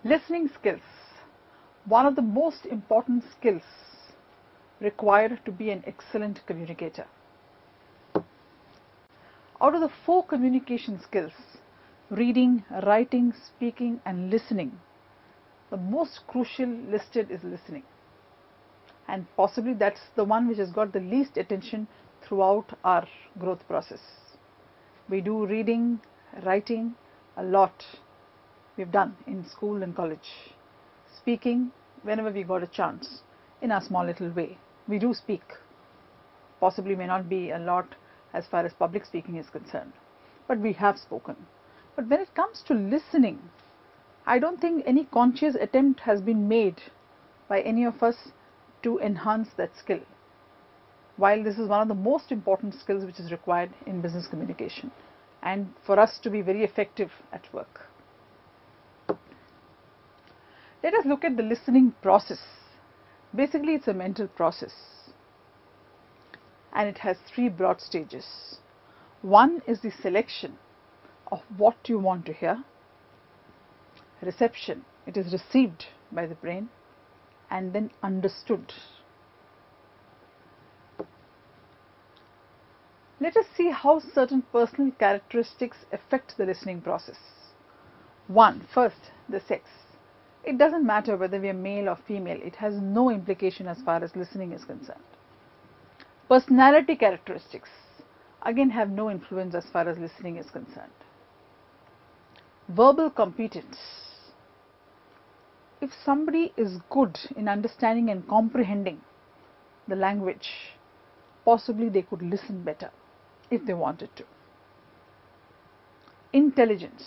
Listening skills, one of the most important skills required to be an excellent communicator. Out of the 4 communication skills, reading, writing, speaking and listening, the most crucial listed is listening. And possibly that's the one which has got the least attention throughout our growth process. We do reading, writing a lot. We've done in school and college. Speaking whenever we got a chance in our small little way. We do speak. Possibly may not be a lot as far as public speaking is concerned, but we have spoken. But when it comes to listening, I don't think any conscious attempt has been made by any of us to enhance that skill. While this is one of the most important skills which is required in business communication and for us to be very effective at work. Let us look at the listening process. Basically, it's a mental process and it has 3 broad stages. One is the selection of what you want to hear, reception, it is received by the brain, and then understood. Let us see how certain personal characteristics affect the listening process. First, the sex. It doesn't matter whether we are male or female, it has no implication as far as listening is concerned. Personality characteristics again have no influence as far as listening is concerned. Verbal competence. If somebody is good in understanding and comprehending the language, possibly they could listen better if they wanted to. Intelligence.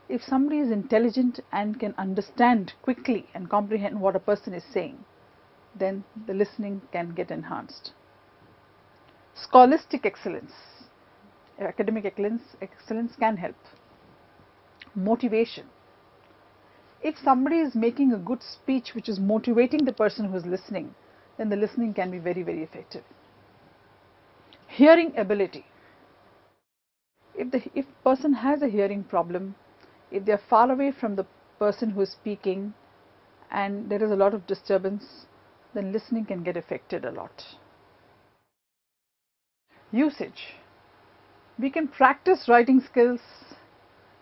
If somebody is intelligent and can understand quickly and comprehend what a person is saying, then the listening can get enhanced. Scholastic excellence, academic excellence can help. Motivation. If somebody is making a good speech which is motivating the person who is listening, then the listening can be very, very effective. Hearing ability. If person has a hearing problem, if they are far away from the person who is speaking and there is a lot of disturbance, then listening can get affected a lot. Usage. We can practice writing skills,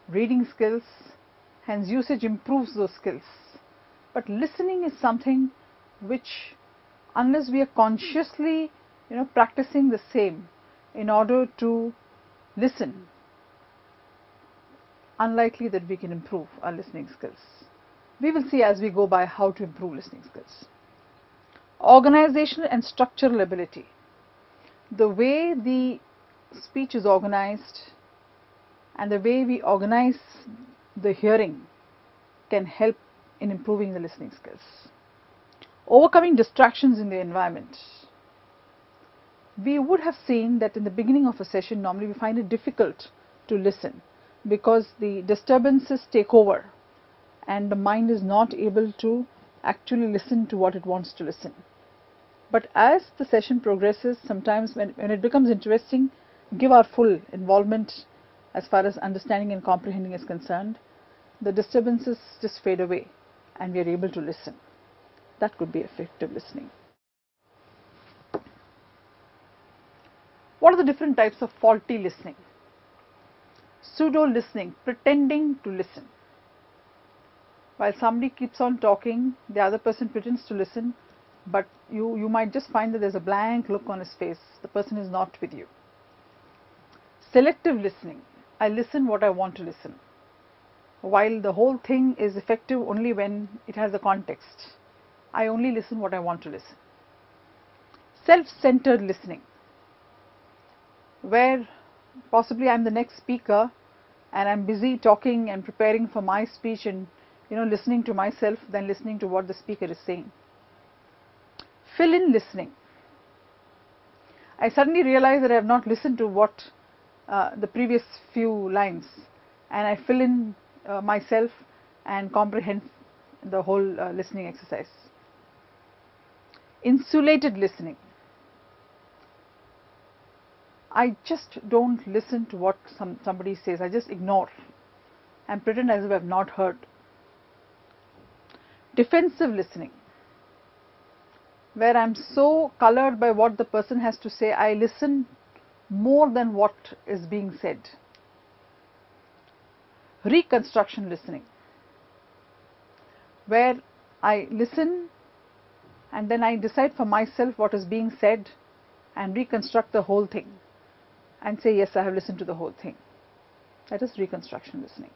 reading skills, hence usage improves those skills. But listening is something which, unless we are consciously practicing the same in order to listen, unlikely that we can improve our listening skills. We will see as we go by how to improve listening skills. Organizational and structural ability. The way the speech is organized and the way we organize the hearing can help in improving the listening skills. Overcoming distractions in the environment. We would have seen that in the beginning of a session, normally we find it difficult to listen because the disturbances take over and the mind is not able to actually listen to what it wants to listen. But as the session progresses, sometimes when it becomes interesting, give our full involvement as far as understanding and comprehending is concerned, the disturbances just fade away and we are able to listen. That could be effective listening. What are the different types of faulty listening? Pseudo listening, pretending to listen. While somebody keeps on talking, the other person pretends to listen, but you might just find that there's a blank look on his face. The person is not with you. Selective listening. I listen what I want to listen, while the whole thing is effective only when it has a context. I only listen what I want to listen. Self-centered listening, where possibly I'm the next speaker and I'm busy talking and preparing for my speech and listening to myself than listening to what the speaker is saying. Fill-in listening. I suddenly realize that I have not listened to what the previous few lines, and I fill in myself and comprehend the whole listening exercise. Insulated listening. I just don't listen to what somebody says. I just ignore and pretend as if I have not heard Defensive listening, where I am so colored by what the person has to say, I listen more than what is being said. Reconstruction listening, where I listen and then I decide for myself what is being said and reconstruct the whole thing and say, yes, I have listened to the whole thing. That is reconstruction listening.